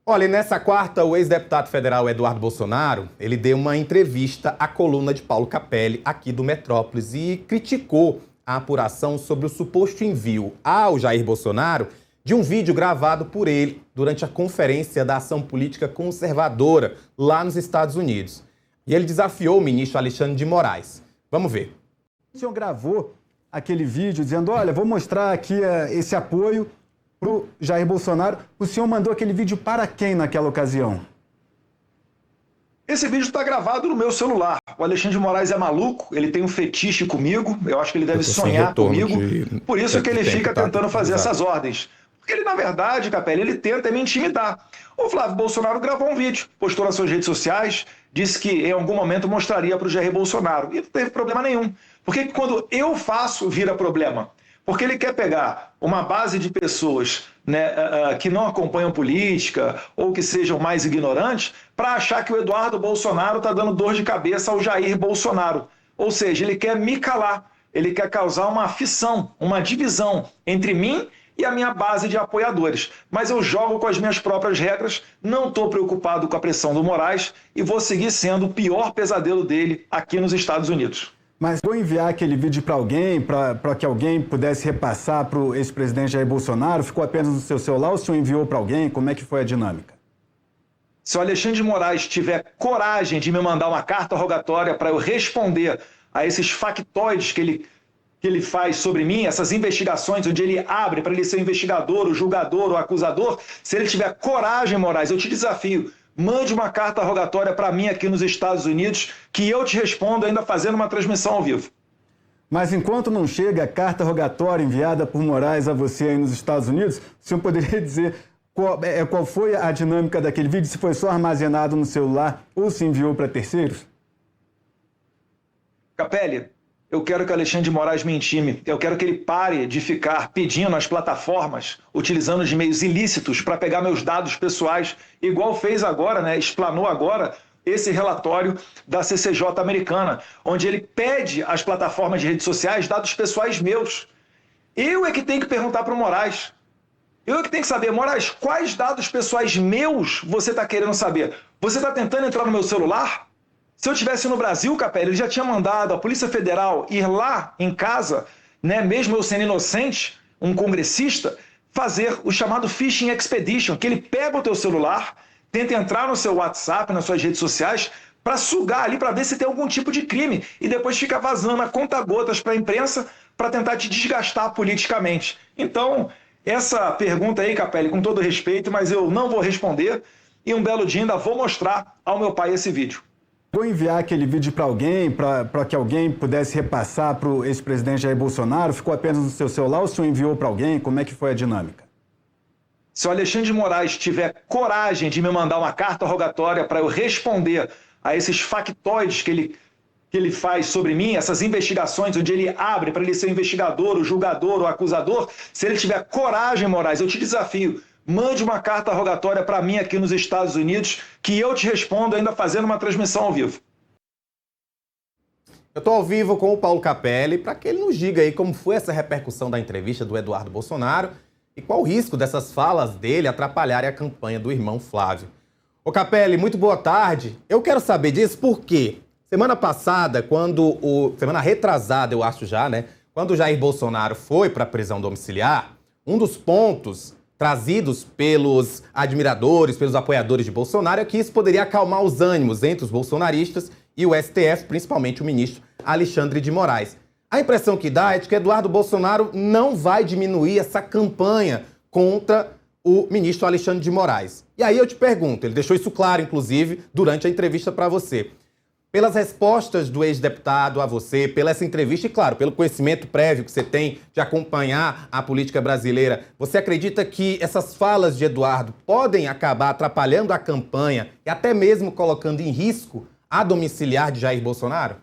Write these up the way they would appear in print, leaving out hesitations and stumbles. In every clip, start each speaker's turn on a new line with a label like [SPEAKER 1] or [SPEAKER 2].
[SPEAKER 1] Olha, e nessa quarta, o ex-deputado federal Eduardo Bolsonaro, ele deu uma entrevista à coluna de Paulo Capelli, aqui do Metrópolis, e criticou a apuração sobre o suposto envio ao Jair Bolsonaro de um vídeo gravado por ele durante a Conferência da Ação Política Conservadora lá nos Estados Unidos. E ele desafiou o ministro Alexandre de Moraes. Vamos ver.
[SPEAKER 2] O senhor gravou aquele vídeo dizendo, olha, vou mostrar aqui esse apoio para o Jair Bolsonaro. O senhor mandou aquele vídeo para quem naquela ocasião?
[SPEAKER 3] Esse vídeo está gravado no meu celular. O Alexandre de Moraes é maluco, ele tem um fetiche comigo, eu acho que ele deve sonhar comigo, por isso que ele fica tentando fazer essas ordens. Porque ele, na verdade, Capelli, ele tenta me intimidar. O Flávio Bolsonaro gravou um vídeo, postou nas suas redes sociais, disse que em algum momento mostraria para o Jair Bolsonaro. E não teve problema nenhum. Porque quando eu faço, vira problema. Porque ele quer pegar uma base de pessoas, né, que não acompanham política ou que sejam mais ignorantes para achar que o Eduardo Bolsonaro está dando dor de cabeça ao Jair Bolsonaro. Ou seja, ele quer me calar, ele quer causar uma fissão, uma divisão entre mim e a minha base de apoiadores. Mas eu jogo com as minhas próprias regras, não estou preocupado com a pressão do Moraes e vou seguir sendo o pior pesadelo dele aqui nos Estados Unidos.
[SPEAKER 2] Mas vou enviar aquele vídeo para alguém, para que alguém pudesse repassar para o ex-presidente Jair Bolsonaro? Ficou apenas no seu celular ou o senhor enviou para alguém? Como é que foi a dinâmica?
[SPEAKER 3] Se o Alexandre de Moraes tiver coragem de me mandar uma carta rogatória para eu responder a esses factoides que ele faz sobre mim, essas investigações onde ele abre para ele ser o investigador, o julgador, o acusador, se ele tiver coragem, Moraes, eu te desafio, mande uma carta rogatória para mim aqui nos Estados Unidos, que eu te respondo ainda fazendo uma transmissão ao vivo.
[SPEAKER 2] Mas enquanto não chega a carta rogatória enviada por Moraes a você aí nos Estados Unidos, o senhor poderia dizer qual foi a dinâmica daquele vídeo, se foi só armazenado no celular ou se enviou para terceiros?
[SPEAKER 3] Capelli, eu quero que o Alexandre de Moraes me intime. Eu quero que ele pare de ficar pedindo nas plataformas, utilizando de meios ilícitos para pegar meus dados pessoais, igual fez agora, né? Explanou agora esse relatório da CCJ americana, onde ele pede às plataformas de redes sociais dados pessoais meus. Eu é que tenho que perguntar para o Moraes. Eu é que tenho que saber, Moraes, quais dados pessoais meus você está querendo saber? Você está tentando entrar no meu celular? Se eu estivesse no Brasil, Capelli, ele já tinha mandado a Polícia Federal ir lá em casa, né, mesmo eu sendo inocente, um congressista, fazer o chamado Phishing Expedition, que ele pega o teu celular, tenta entrar no seu WhatsApp, nas suas redes sociais, para sugar ali, para ver se tem algum tipo de crime, e depois fica vazando a conta-gotas para a imprensa para tentar te desgastar politicamente. Então, essa pergunta aí, Capelli, com todo respeito, mas eu não vou responder, e um belo dia ainda vou mostrar ao meu pai esse vídeo.
[SPEAKER 2] Vou enviar aquele vídeo para alguém, para que alguém pudesse repassar para o ex-presidente Jair Bolsonaro? Ficou apenas no seu celular ou o senhor enviou para alguém? Como é que foi a dinâmica?
[SPEAKER 3] Se o Alexandre de Moraes tiver coragem de me mandar uma carta rogatória para eu responder a esses factoides que ele faz sobre mim, essas investigações onde ele abre para ele ser o investigador, o julgador, o acusador, se ele tiver coragem, Moraes, eu te desafio, mande uma carta rogatória para mim aqui nos Estados Unidos, que eu te respondo ainda fazendo uma transmissão ao vivo.
[SPEAKER 1] Eu estou ao vivo com o Paulo Capelli para que ele nos diga aí como foi essa repercussão da entrevista do Eduardo Bolsonaro e qual o risco dessas falas dele atrapalharem a campanha do irmão Flávio. Ô Capelli, muito boa tarde. Eu quero saber disso porque semana passada, semana retrasada, eu acho já, né? Quando o Jair Bolsonaro foi para a prisão domiciliar, um dos pontos trazidos pelos admiradores, pelos apoiadores de Bolsonaro, é que isso poderia acalmar os ânimos entre os bolsonaristas e o STF, principalmente o ministro Alexandre de Moraes. A impressão que dá é de que Eduardo Bolsonaro não vai diminuir essa campanha contra o ministro Alexandre de Moraes. E aí eu te pergunto, ele deixou isso claro, inclusive, durante a entrevista para você. Pelas respostas do ex-deputado a você, pela essa entrevista e, claro, pelo conhecimento prévio que você tem de acompanhar a política brasileira, você acredita que essas falas de Eduardo podem acabar atrapalhando a campanha e até mesmo colocando em risco a domiciliar de Jair Bolsonaro?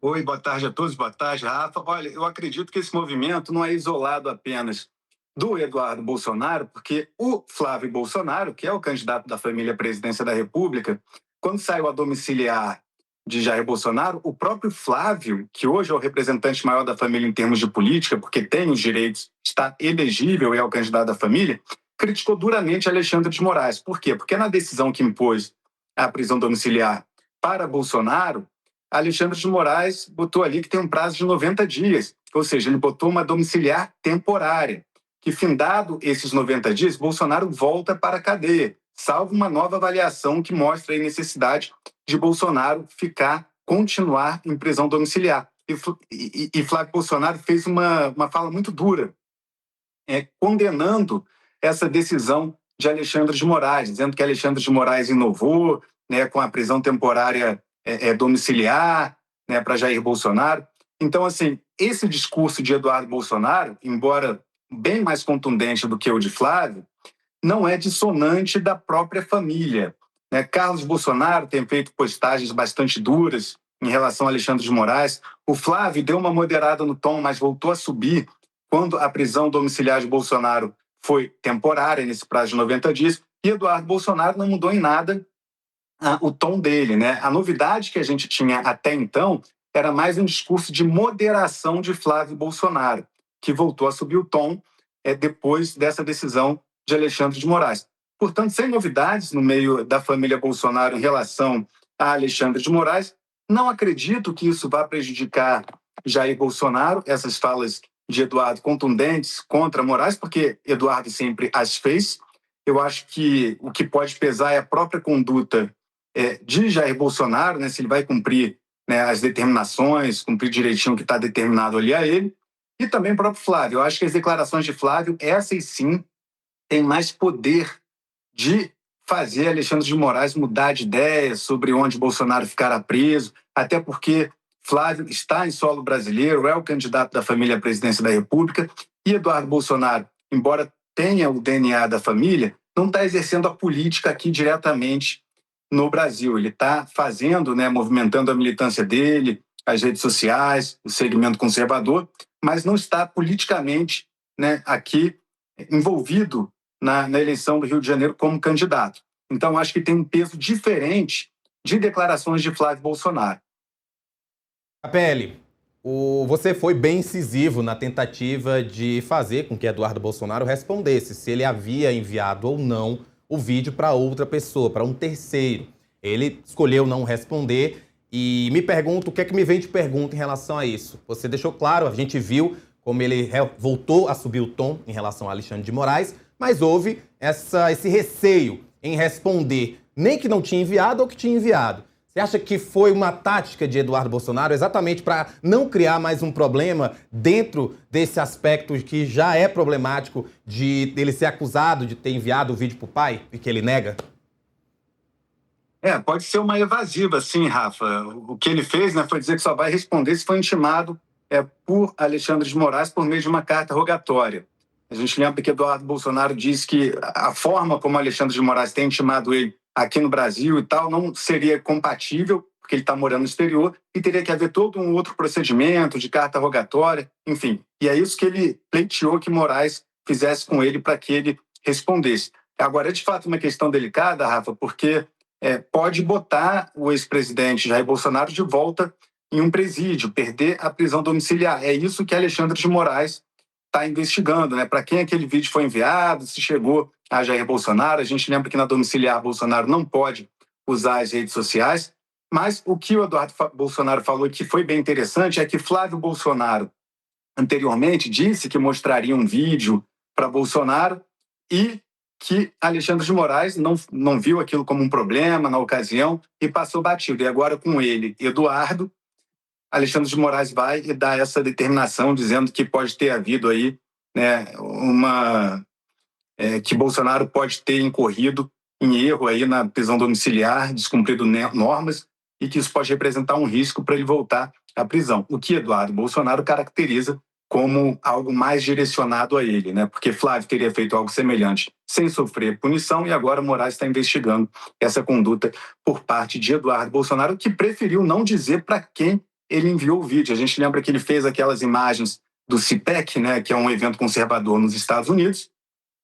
[SPEAKER 4] Oi, boa tarde a todos, boa tarde, Rafa. Olha, eu acredito que esse movimento não é isolado apenas do Eduardo Bolsonaro, porque o Flávio Bolsonaro, que é o candidato da família à presidência da República, quando saiu a domiciliar de Jair Bolsonaro, o próprio Flávio, que hoje é o representante maior da família em termos de política, porque tem os direitos, está elegível e é o candidato da família, criticou duramente Alexandre de Moraes. Por quê? Porque na decisão que impôs a prisão domiciliar para Bolsonaro, Alexandre de Moraes botou ali que tem um prazo de 90 dias, ou seja, ele botou uma domiciliar temporária, que findado esses 90 dias, Bolsonaro volta para a cadeia, salvo uma nova avaliação que mostra a necessidade de Bolsonaro continuar em prisão domiciliar. E Flávio Bolsonaro fez uma fala muito dura, condenando essa decisão de Alexandre de Moraes, dizendo que Alexandre de Moraes inovou, né, com a prisão temporária domiciliar, né, para Jair Bolsonaro. Então, assim, esse discurso de Eduardo Bolsonaro, embora bem mais contundente do que o de Flávio, não é dissonante da própria família, né? Carlos Bolsonaro tem feito postagens bastante duras em relação a Alexandre de Moraes. O Flávio deu uma moderada no tom, mas voltou a subir quando a prisão domiciliar de Bolsonaro foi temporária, nesse prazo de 90 dias, e Eduardo Bolsonaro não mudou em nada o tom dele, né? A novidade que a gente tinha até então era mais um discurso de moderação de Flávio Bolsonaro, que voltou a subir o tom depois dessa decisão de Alexandre de Moraes. Portanto, sem novidades no meio da família Bolsonaro em relação a Alexandre de Moraes, não acredito que isso vá prejudicar Jair Bolsonaro, essas falas de Eduardo contundentes contra Moraes, porque Eduardo sempre as fez. Eu acho que o que pode pesar é a própria conduta de Jair Bolsonaro, né, se ele vai cumprir, né, as determinações, cumprir direitinho o que está determinado ali a ele, e também o próprio Flávio. Eu acho que as declarações de Flávio, essas sim, têm mais poder de fazer Alexandre de Moraes mudar de ideia sobre onde Bolsonaro ficará preso, até porque Flávio está em solo brasileiro, é o candidato da família à presidência da República, e Eduardo Bolsonaro, embora tenha o DNA da família, não está exercendo a política aqui diretamente no Brasil. Ele está fazendo, né, movimentando a militância dele, as redes sociais, o segmento conservador, mas não está politicamente, né, aqui envolvido na eleição do Rio de Janeiro como candidato. Então, acho que tem um peso diferente de declarações de Flávio Bolsonaro.
[SPEAKER 1] Capelli, você foi bem incisivo na tentativa de fazer com que Eduardo Bolsonaro respondesse se ele havia enviado ou não o vídeo para outra pessoa, para um terceiro. Ele escolheu não responder e me pergunto, o que é que me vem de pergunta em relação a isso? Você deixou claro, a gente viu como ele voltou a subir o tom em relação a Alexandre de Moraes, mas houve esse receio em responder, nem que não tinha enviado ou que tinha enviado. Você acha que foi uma tática de Eduardo Bolsonaro exatamente para não criar mais um problema dentro desse aspecto que já é problemático de ele ser acusado de ter enviado o vídeo para o pai e que ele nega?
[SPEAKER 4] Pode ser uma evasiva, sim, Rafa. O que ele fez, né, foi dizer que só vai responder se foi intimado por Alexandre de Moraes por meio de uma carta rogatória. A gente lembra que Eduardo Bolsonaro disse que a forma como Alexandre de Moraes tem intimado ele aqui no Brasil e tal não seria compatível, porque ele está morando no exterior, e teria que haver todo um outro procedimento de carta rogatória, enfim. E é isso que ele pleiteou que Moraes fizesse com ele para que ele respondesse. Agora, é de fato uma questão delicada, Rafa, porque pode botar o ex-presidente Jair Bolsonaro de volta em um presídio, perder a prisão domiciliar. É isso que Alexandre de Moraes está investigando, né? Para quem aquele vídeo foi enviado, se chegou a Jair Bolsonaro. A gente lembra que na domiciliar Bolsonaro não pode usar as redes sociais, mas o que o Eduardo Bolsonaro falou que foi bem interessante é que Flávio Bolsonaro anteriormente disse que mostraria um vídeo para Bolsonaro e que Alexandre de Moraes não viu aquilo como um problema na ocasião e passou batido. E agora com ele, Eduardo, Alexandre de Moraes vai e dá essa determinação dizendo que pode ter havido aí, né, que Bolsonaro pode ter incorrido em erro aí na prisão domiciliar, descumprido normas, e que isso pode representar um risco para ele voltar à prisão. O que Eduardo Bolsonaro caracteriza como algo mais direcionado a ele, né? Porque Flávio teria feito algo semelhante sem sofrer punição e agora Moraes está investigando essa conduta por parte de Eduardo Bolsonaro, que preferiu não dizer para quem ele enviou o vídeo. A gente lembra que ele fez aquelas imagens do CPAC, né, que é um evento conservador nos Estados Unidos,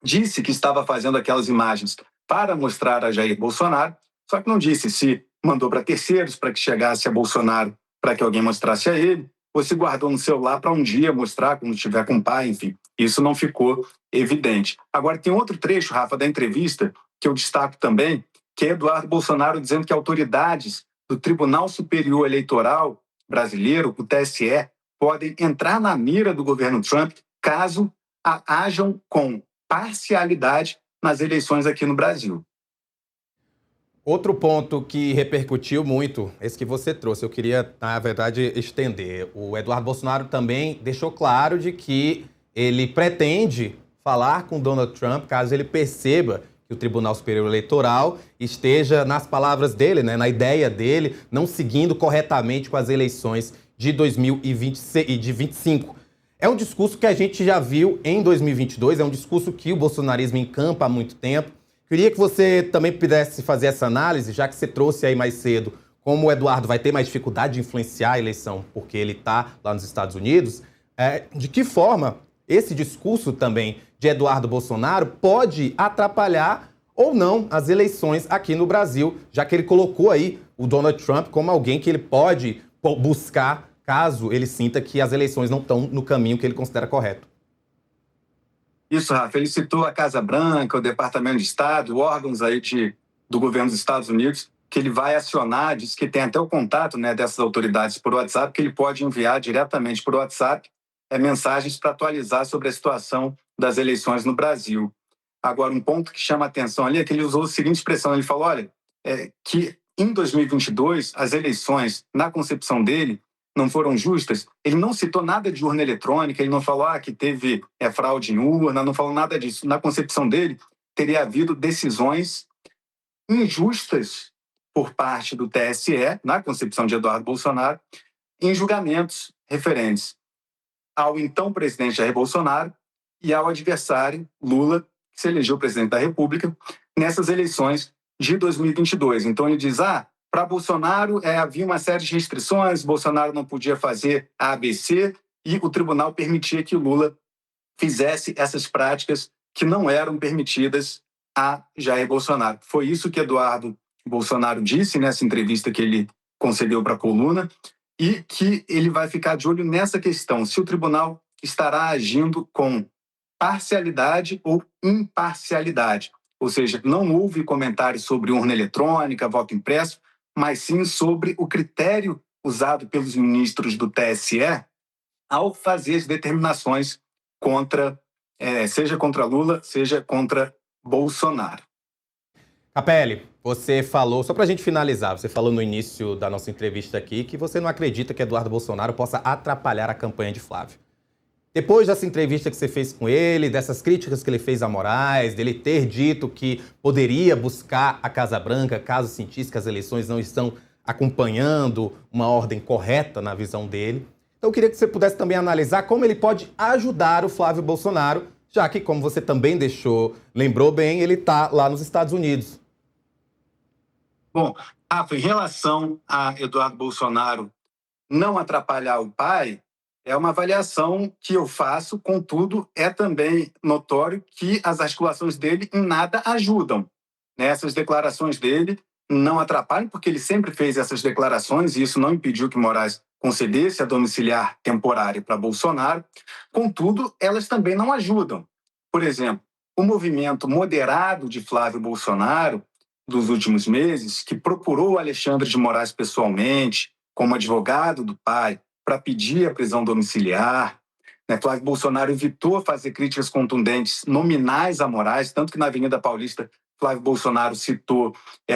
[SPEAKER 4] disse que estava fazendo aquelas imagens para mostrar a Jair Bolsonaro, só que não disse se mandou para terceiros para que chegasse a Bolsonaro para que alguém mostrasse a ele, ou se guardou no celular para um dia mostrar quando estiver com o pai, enfim. Isso não ficou evidente. Agora, tem outro trecho, Rafa, da entrevista que eu destaco também, que é Eduardo Bolsonaro dizendo que autoridades do Tribunal Superior Eleitoral brasileiro, o TSE, podem entrar na mira do governo Trump caso hajam com parcialidade nas eleições aqui no Brasil.
[SPEAKER 1] Outro ponto que repercutiu muito, esse que você trouxe, eu queria, na verdade, estender. O Eduardo Bolsonaro também deixou claro de que ele pretende falar com Donald Trump caso ele perceba que o Tribunal Superior Eleitoral esteja, nas palavras dele, né, na ideia dele, não seguindo corretamente com as eleições de 2025. É um discurso que a gente já viu em 2022, é um discurso que o bolsonarismo encampa há muito tempo. Queria que você também pudesse fazer essa análise, já que você trouxe aí mais cedo como o Eduardo vai ter mais dificuldade de influenciar a eleição porque ele está lá nos Estados Unidos, de que forma esse discurso também de Eduardo Bolsonaro pode atrapalhar ou não as eleições aqui no Brasil, já que ele colocou aí o Donald Trump como alguém que ele pode buscar caso ele sinta que as eleições não estão no caminho que ele considera correto.
[SPEAKER 4] Isso, Rafa, ele citou a Casa Branca, o Departamento de Estado, órgãos aí do governo dos Estados Unidos, que ele vai acionar, diz que tem até o contato, né, dessas autoridades por WhatsApp, que ele pode enviar diretamente por WhatsApp mensagens para atualizar sobre a situação das eleições no Brasil. Agora, um ponto que chama a atenção ali é que ele usou a seguinte expressão, ele falou, olha, que em 2022 as eleições, na concepção dele, não foram justas. Ele não citou nada de urna eletrônica, ele não falou que teve fraude em urna, não falou nada disso. Na concepção dele, teria havido decisões injustas por parte do TSE, na concepção de Eduardo Bolsonaro, em julgamentos referentes ao então presidente Jair Bolsonaro e ao adversário Lula, que se elegeu presidente da República, nessas eleições de 2022. Então ele diz, para Bolsonaro havia uma série de restrições, Bolsonaro não podia fazer A, B, C, e o tribunal permitia que Lula fizesse essas práticas que não eram permitidas a Jair Bolsonaro. Foi isso que Eduardo Bolsonaro disse nessa entrevista que ele concedeu para a coluna, e que ele vai ficar de olho nessa questão, se o tribunal estará agindo com parcialidade ou imparcialidade. Ou seja, não houve comentários sobre urna eletrônica, voto impresso, mas sim sobre o critério usado pelos ministros do TSE ao fazer as determinações seja contra Lula, seja contra Bolsonaro.
[SPEAKER 1] Capelli, você falou, só para a gente finalizar, você falou no início da nossa entrevista aqui que você não acredita que Eduardo Bolsonaro possa atrapalhar a campanha de Flávio. Depois dessa entrevista que você fez com ele, dessas críticas que ele fez a Moraes, dele ter dito que poderia buscar a Casa Branca caso sentisse que as eleições não estão acompanhando uma ordem correta na visão dele. Então eu queria que você pudesse também analisar como ele pode ajudar o Flávio Bolsonaro, já que, como você também lembrou bem, ele está lá nos Estados Unidos.
[SPEAKER 4] Bom, Rafa, em relação a Eduardo Bolsonaro não atrapalhar o pai, é uma avaliação que eu faço, contudo, é também notório que as articulações dele em nada ajudam. Essas declarações dele não atrapalham, porque ele sempre fez essas declarações e isso não impediu que Moraes concedesse a domiciliar temporária para Bolsonaro. Contudo, elas também não ajudam. Por exemplo, o movimento moderado de Flávio Bolsonaro dos últimos meses, que procurou Alexandre de Moraes pessoalmente, como advogado do pai, para pedir a prisão domiciliar. Flávio Bolsonaro evitou fazer críticas contundentes nominais a Moraes, tanto que na Avenida Paulista, Flávio Bolsonaro citou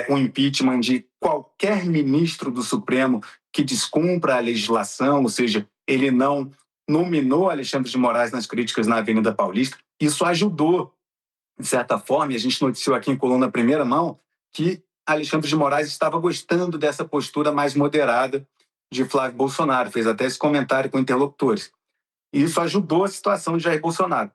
[SPEAKER 4] o impeachment de qualquer ministro do Supremo que descumpra a legislação, ou seja, ele não nominou Alexandre de Moraes nas críticas na Avenida Paulista. Isso ajudou, de certa forma, e a gente noticiou aqui em coluna primeira mão, que Alexandre de Moraes estava gostando dessa postura mais moderada de Flávio Bolsonaro, fez até esse comentário com interlocutores. E isso ajudou a situação de Jair Bolsonaro.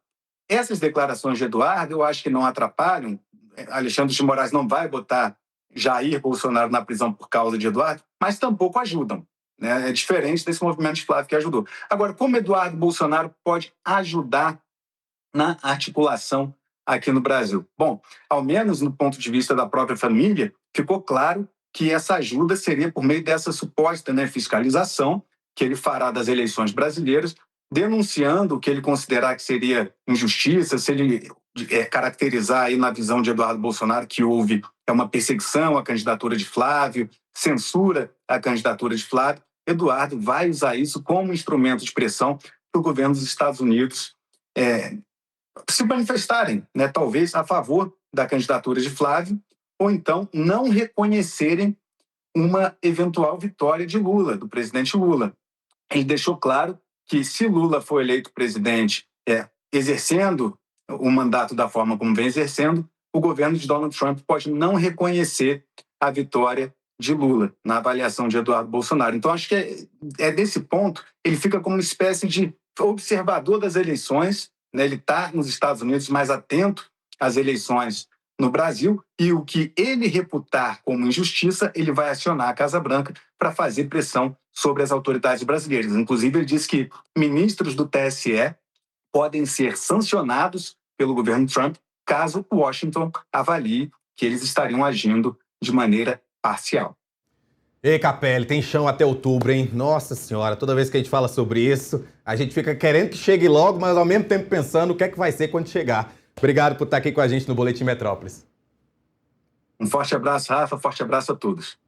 [SPEAKER 4] Essas declarações de Eduardo, eu acho que não atrapalham. Alexandre de Moraes não vai botar Jair Bolsonaro na prisão por causa de Eduardo, mas tampouco ajudam. É diferente desse movimento de Flávio que ajudou. Agora, como Eduardo Bolsonaro pode ajudar na articulação aqui no Brasil? Bom, ao menos no ponto de vista da própria família, ficou claro que essa ajuda seria por meio dessa suposta fiscalização que ele fará das eleições brasileiras, denunciando o que ele considerar que seria injustiça, se ele caracterizar aí na visão de Eduardo Bolsonaro que houve uma perseguição à candidatura de Flávio, censura à candidatura de Flávio, Eduardo vai usar isso como instrumento de pressão para o governo dos Estados Unidos se manifestarem, né, talvez a favor da candidatura de Flávio, ou então não reconhecerem uma eventual vitória de Lula, do presidente Lula. Ele deixou claro que se Lula for eleito presidente exercendo o mandato da forma como vem exercendo, o governo de Donald Trump pode não reconhecer a vitória de Lula na avaliação de Eduardo Bolsonaro. Então, acho que desse ponto, ele fica como uma espécie de observador das eleições, né? Ele está nos Estados Unidos mais atento às eleições no Brasil, e o que ele reputar como injustiça, ele vai acionar a Casa Branca para fazer pressão sobre as autoridades brasileiras. Inclusive, ele diz que ministros do TSE podem ser sancionados pelo governo Trump caso Washington avalie que eles estariam agindo de maneira parcial.
[SPEAKER 1] Ei, Capelli, tem chão até outubro, hein? Nossa Senhora, toda vez que a gente fala sobre isso, a gente fica querendo que chegue logo, mas ao mesmo tempo pensando o que é que vai ser quando chegar. Obrigado por estar aqui com a gente no Boletim Metrópolis.
[SPEAKER 4] Um forte abraço, Rafa, forte abraço a todos.